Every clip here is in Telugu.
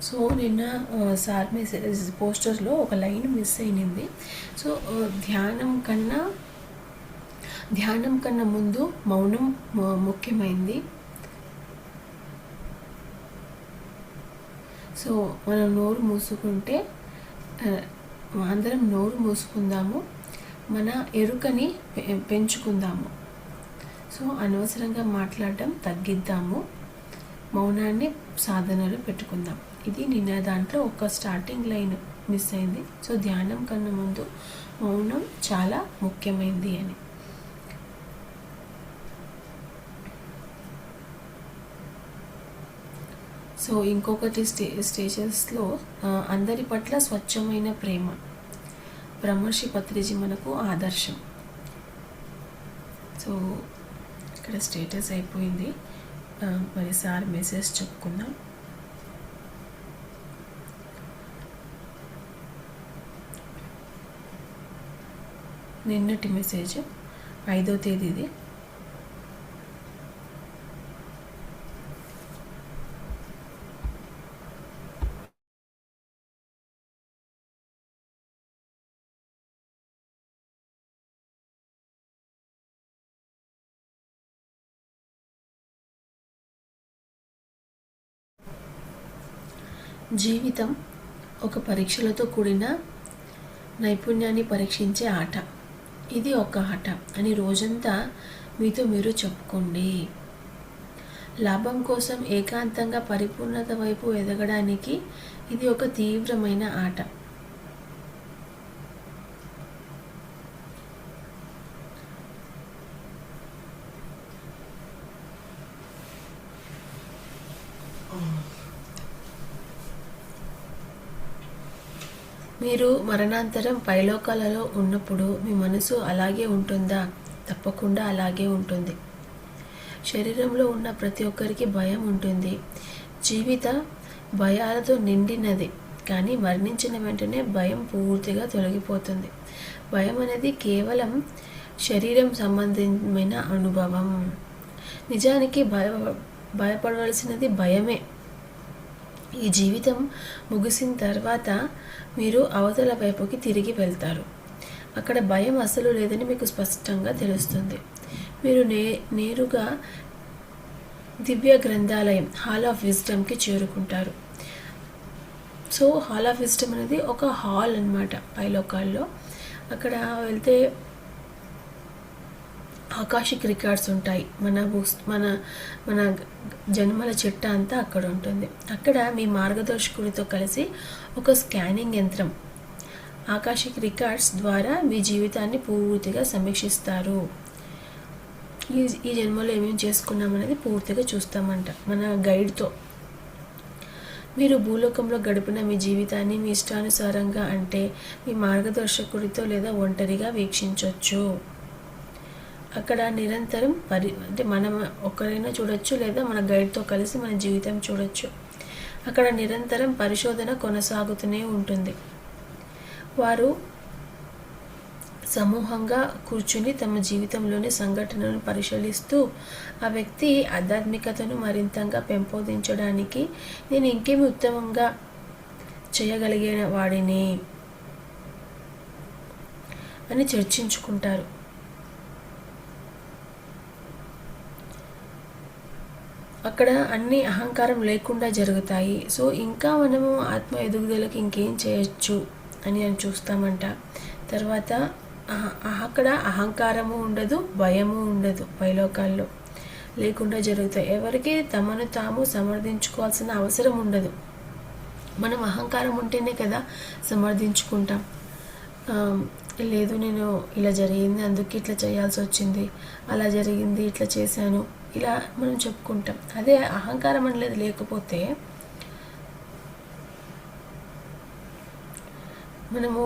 సో నిన్న సార్ మెసేజ్ పోస్టర్లో ఒక లైన్ మిస్ అయినది. సో ధ్యానం కన్నా ముందు మౌనం ముఖ్యమైంది. సో మనం నోరు మూసుకుంటే అందరం నోరు మూసుకుందాము, మన ఎరుకని పెంచుకుందాము. సో అనవసరంగా మాట్లాడడం తగ్గిద్దాము, మౌనాన్ని సాధనలో పెట్టుకుందాం. ఇది నిన్న దాంట్లో ఒక స్టార్టింగ్ లైన్ మిస్ అయింది. సో ధ్యానం కన్నా ముందు మౌనం చాలా ముఖ్యమైనది అని. సో ఇంకొకటి స్టేజెస్లో అందరి పట్ల స్వచ్ఛమైన ప్రేమ. బ్రహ్మర్షి పత్రిజీ మనకు ఆదర్శం. సో ఇక్కడ స్టేటస్ అయిపోయింది. మరి సార్ మెసేజ్ చెప్పుకుందాం. నిన్నటి మెసేజ్ 5వ తేదీది. జీవితం ఒక పరీక్షలతో కూడిన నైపుణ్యాన్ని పరీక్షించే ఆట. ఇది ఒక ఆట అని రోజంతా మీతో మీరు చెప్పుకోండి. లాభం కోసం ఏకాంతంగా పరిపూర్ణత వైపు ఎదగడానికి ఇది ఒక తీవ్రమైన ఆట. మీరు మరణాంతరం పైలోకాలలో ఉన్నప్పుడు మీ మనసు అలాగే ఉంటుందా? తప్పకుండా అలాగే ఉంటుంది. శరీరంలో ఉన్న ప్రతి ఒక్కరికి భయం ఉంటుంది. జీవిత భయాలతో నిండినది. కానీ మరణించిన వెంటనే భయం పూర్తిగా తొలగిపోతుంది. భయం అనేది కేవలం శరీరం సంబంధమైన అనుభవం. నిజానికి భయపడవలసినది భయమే. ఈ జీవితం ముగిసిన తర్వాత మీరు అవతల వైపుకి తిరిగి వెళ్తారు. అక్కడ భయం అసలు లేదని మీకు స్పష్టంగా తెలుస్తుంది. మీరు నేరుగా దివ్య గ్రంథాలయం హాల్ ఆఫ్ విజ్డమ్కి చేరుకుంటారు. సో హాల్ ఆఫ్ విజ్డమ్ అనేది ఒక హాల్ అన్నమాట పైలోకాల్లో. అక్కడ వెళ్తే ఆకాశిక్ రికార్డ్స్ ఉంటాయి. మన జన్మల చిట్ట అంతా అక్కడ ఉంటుంది. అక్కడ మీ మార్గదర్శకుడితో కలిసి ఒక స్కానింగ్ యంత్రం ఆకాశిక్ రికార్డ్స్ ద్వారా మీ జీవితాన్ని పూర్తిగా సమీక్షిస్తారు. ఈ జన్మలో ఏమేమి చేసుకున్నామనేది పూర్తిగా చూస్తామంట మన గైడ్తో. మీరు భూలోకంలో గడిపిన మీ జీవితాన్ని మీ ఇష్టానుసారంగా, అంటే మీ మార్గదర్శకుడితో లేదా ఒంటరిగా వీక్షించవచ్చు. అక్కడ నిరంతరం అంటే మనం ఒక్కరైనా చూడొచ్చు, లేదా మన గైడ్తో కలిసి మన జీవితం చూడొచ్చు. అక్కడ నిరంతరం పరిశోధన కొనసాగుతూనే ఉంటుంది. వారు సమూహంగా కూర్చుని తమ జీవితంలోని సంఘటనలను పరిశీలిస్తూ ఆ వ్యక్తి ఆధ్యాత్మికతను మరింతగా పెంపొందించడానికి నేను ఇంకేమి ఉత్తమంగా చేయగలిగిన వాడిని అని చర్చించుకుంటారు. అక్కడ అన్ని అహంకారం లేకుండా జరుగుతాయి. సో ఇంకా మనము ఆత్మ ఎదుగుదలకి ఇంకేం చేయొచ్చు అని చూస్తామంట. తర్వాత అక్కడ అహంకారము ఉండదు, భయము ఉండదు. పైలోకాల్లో లేకుండా జరుగుతాయి. ఎవరికి తమను తాము సమర్థించుకోవాల్సిన అవసరం ఉండదు. మనం అహంకారం ఉంటేనే కదా సమర్థించుకుంటాం. లేదు నేను ఇలా జరిగింది అందుకే ఇట్లా చేయాల్సి వచ్చింది, అలా జరిగింది ఇట్లా చేశాను, ఇలా మనం చెప్పుకుంటాం. అదే అహంకారం అనేది లేకపోతే మనము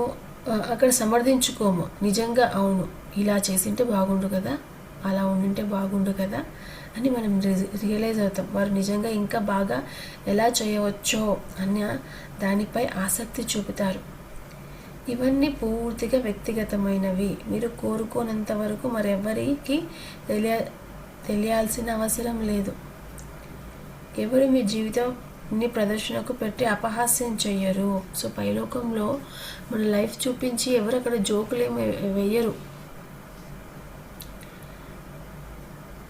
అక్కడ సమర్థించుకోము. నిజంగా అవును ఇలా చేసింటే బాగుండు కదా, అలా ఉండింటే బాగుండు కదా అని మనం రియలైజ్ అవుతాం. వారు నిజంగా ఇంకా బాగా ఎలా చేయవచ్చో అన్న దానిపై ఆసక్తి చూపుతారు. ఇవన్నీ పూర్తిగా వ్యక్తిగతమైనవి. మీరు కోరుకోనంత వరకు మరెవరికి తెలియాల్సిన అవసరం లేదు. ఎవరు మీ జీవితం ని ప్రదర్శనకు పెట్టి అపహాస్యం చెయ్యరు. సో పైలోకంలో మన లైఫ్ చూపించి ఎవరు అక్కడ జోకులేమి వెయ్యరు.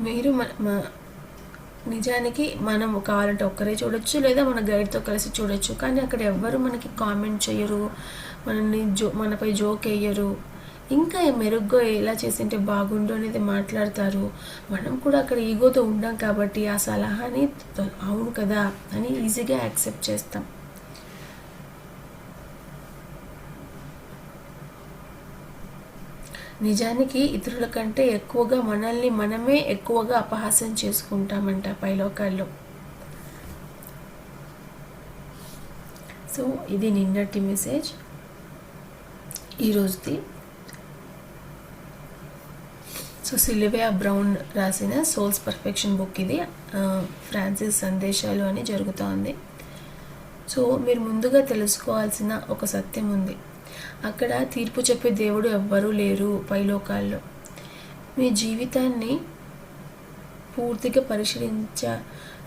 మీరు నిజానికి మనం కావాలంటే ఒక్కరే చూడొచ్చు, లేదా మన గైడ్తో కలిసి చూడొచ్చు. కానీ అక్కడ ఎవ్వరు మనకి కామెంట్ చేయరు, మనపై జోక్ వేయరు. ఇంకా మెరుగ్గా ఎలా చేసింటే బాగుండు అనేది మాట్లాడతారు. మనం కూడా అక్కడ ఈగోతో ఉండం కాబట్టి ఆ సలహాని అవును కదా అని ఈజీగా యాక్సెప్ట్ చేస్తాం. నిజానికి ఇతరుల కంటే ఎక్కువగా మనల్ని మనమే ఎక్కువగా అపహాస్యం చేసుకుంటామంట పైలోకాల్లో. సో ఇది నిన్నటి మెసేజ్. ఈరోజుది సో సిల్వియా బ్రౌన్ రాసిన సోల్స్ పర్ఫెక్షన్ బుక్ ఇది. ఫ్రాన్సిస్ సందేశాలు అని జరుగుతోంది. సో మీరు ముందుగా తెలుసుకోవాల్సిన ఒక సత్యం ఉంది. అక్కడ తీర్పు చెప్పే దేవుడు ఎవ్వరూ లేరు పైలోకాల్లో. మీ జీవితాన్ని పూర్తిగా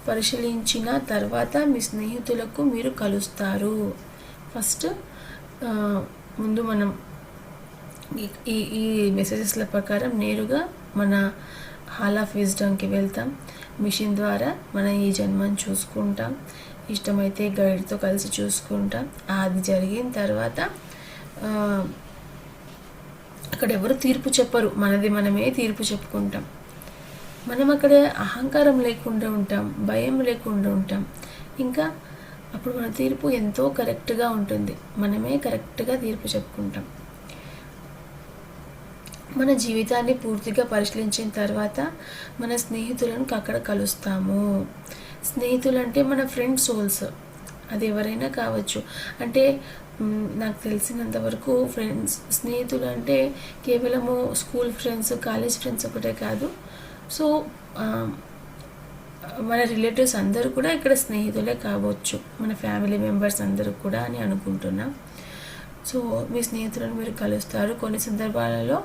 పరిశీలించిన తర్వాత మీ స్నేహితులకు మీరు కలుస్తారు. ఫస్ట్ ముందు మనం ఈ మెసేజెస్ల ప్రకారం నేరుగా మన హాల్ ఆఫ్ విజ్డమ్కి వెళ్తాం. మిషన్ ద్వారా మనం ఈ జన్మను చూసుకుంటాం. ఇష్టమైతే గైడ్తో కలిసి చూసుకుంటాం. అది జరిగిన తర్వాత అక్కడ ఎవరు తీర్పు చెప్పరు, మనది మనమే తీర్పు చెప్పుకుంటాం. మనం అక్కడ అహంకారం లేకుండా ఉంటాం, భయం లేకుండా ఉంటాం. ఇంకా అప్పుడు మన తీర్పు ఎంతో కరెక్ట్గా ఉంటుంది. మనమే కరెక్ట్గా తీర్పు చెప్పుకుంటాం. మన జీవితాన్ని పూర్తిగా పరిశీలించిన తర్వాత మన స్నేహితులను అక్కడ కలుస్తాము. స్నేహితులు అంటే మన ఫ్రెండ్ సోల్స్, అది ఎవరైనా కావచ్చు. అంటే నాకు తెలిసినంతవరకు స్నేహితులు అంటే కేవలము స్కూల్ ఫ్రెండ్స్, కాలేజ్ ఫ్రెండ్స్ ఒకటే కాదు. సో మన రిలేటివ్స్ అందరూ కూడా ఇక్కడ స్నేహితులే కావచ్చు, మన ఫ్యామిలీ మెంబర్స్ అందరూ కూడా అని అనుకుంటున్నాం. సో మీ స్నేహితులను మీరు కలుస్తారు. కొన్ని సందర్భాలలో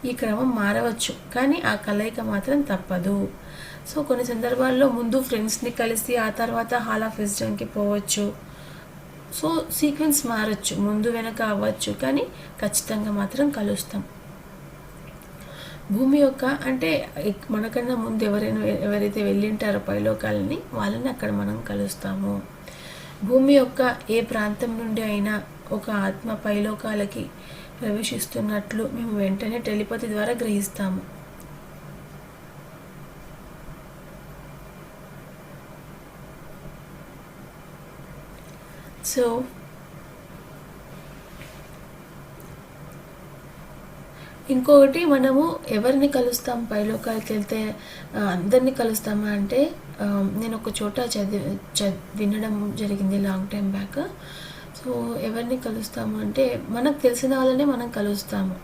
ఈ క్రమం మారవచ్చు, కానీ ఆ కలయిక మాత్రం తప్పదు. సో కొన్ని సందర్భాల్లో ముందు ఫ్రెండ్స్ని కలిసి ఆ తర్వాత హాల్ ఆఫ్ విజ్డమ్కి పోవచ్చు. సో సీక్వెన్స్ మారచ్చు, ముందు వెనక అవ్వచ్చు, కానీ ఖచ్చితంగా మాత్రం కలుస్తాం. భూమి యొక్క అంటే మనకన్నా ముందు ఎవరైతే వెళ్ళింటారో పైలోకాలని, వాళ్ళని అక్కడ మనం కలుస్తాము. భూమి యొక్క ఏ ప్రాంతం నుండి అయినా ఒక ఆత్మ పైలోకాలకి ప్రవేశిస్తున్నట్లు మేము వెంటనే టెలిపతి ద్వారా గ్రహిస్తాము. సో ఇంకొకటి, మనము ఎవరిని కలుస్తాం పైలోకాలకి వెళ్తే? అందరినీ కలుస్తామా అంటే, నేను ఒక చోట వినడం జరిగింది లాంగ్ టైం బ్యాక్. సో ఎవరిని కలుస్తాము అంటే మనకు తెలిసిన వాళ్ళనే మనం కలుస్తాము.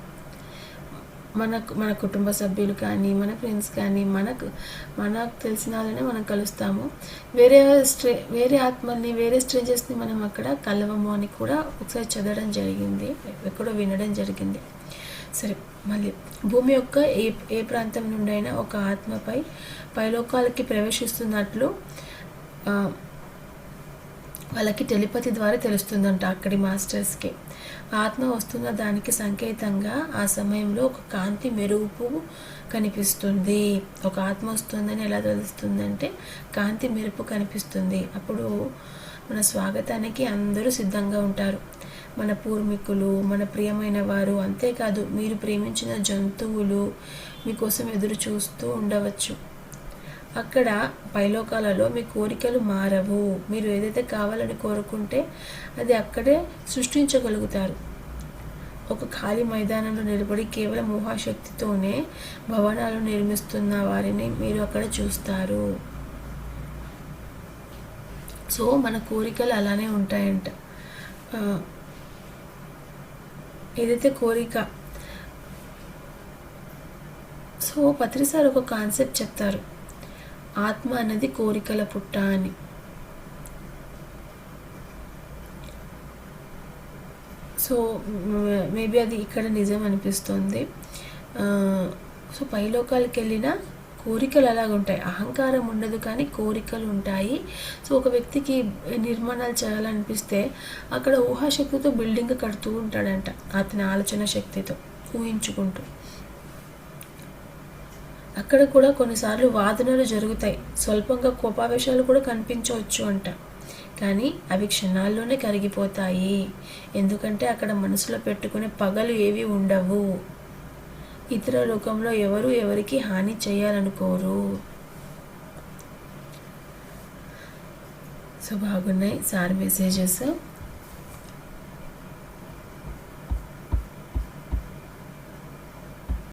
మన కుటుంబ సభ్యులు కానీ, మన ఫ్రెండ్స్ కానీ, మనకు తెలిసిన వాళ్ళనే మనం కలుస్తాము. వేరే ఆత్మల్ని, వేరే స్ట్రేంజర్స్ని మనం అక్కడ కలవము అని కూడా ఒకసారి చదవడం జరిగింది, ఎక్కడో వినడం జరిగింది. సరే, మళ్ళీ భూమి యొక్క ఏ ప్రాంతం నుండి అయినా ఒక ఆత్మపై పైలోకాలకి ప్రవేశిస్తున్నట్లు వాళ్ళకి టెలిపతి ద్వారా తెలుస్తుందంట అక్కడి మాస్టర్స్కి. ఆత్మ వస్తున్న దానికి సంకేతంగా ఆ సమయంలో ఒక కాంతి మెరుపు కనిపిస్తుంది. ఒక ఆత్మ వస్తుందని ఎలా తెలుస్తుందంటే కాంతి మెరుపు కనిపిస్తుంది. అప్పుడు మన స్వాగతానికి అందరూ సిద్ధంగా ఉంటారు. మన పూర్వీకులు, మన ప్రియమైన వారు, అంతేకాదు మీరు ప్రేమించిన జంతువులు మీకోసం ఎదురు చూస్తూ ఉండవచ్చు. అక్కడ పైలోకాలలో మీ కోరికలు మారవు. మీరు ఏదైతే కావాలని కోరుకుంటే అది అక్కడే సృష్టించగలుగుతారు. ఒక ఖాళీ మైదానంలో నిలబడి కేవలం ఊహాశక్తితోనే భవనాలు నిర్మిస్తున్న వారిని మీరు అక్కడ చూస్తారు. సో మన కోరికలు అలానే ఉంటాయంట. ఏదైతే కోరిక, సో పత్రి సార్ ఒక కాన్సెప్ట్ చెప్తారు, ఆత్మ అనేది కోరికల పుట్ట అని. సో మేబీ అది ఇక్కడ నిజం అనిపిస్తుంది. సో పైలోకాలకి వెళ్ళిన కోరికలు అలాగుంటాయి. అహంకారం ఉండదు కానీ కోరికలు ఉంటాయి. సో ఒక వ్యక్తికి నిర్మాణాలు చేయాలనిపిస్తే అక్కడ ఊహాశక్తితో బిల్డింగ్ కడుతూ ఉంటాడంట, అతని ఆలోచన శక్తితో ఊహించుకుంటూ. అక్కడ కూడా కొన్నిసార్లు వాదనలు జరుగుతాయి, స్వల్పంగా కోపావేశాలు కూడా కనిపించవచ్చు అంట. కానీ అవి క్షణాల్లోనే కరిగిపోతాయి. ఎందుకంటే అక్కడ మనసులో పెట్టుకునే పగలు ఏవి ఉండవు. ఇతర లోకంలో ఎవరు ఎవరికి హాని చేయాలనుకోరు. సో బాగున్నాయి సార్ మెసేజెస్.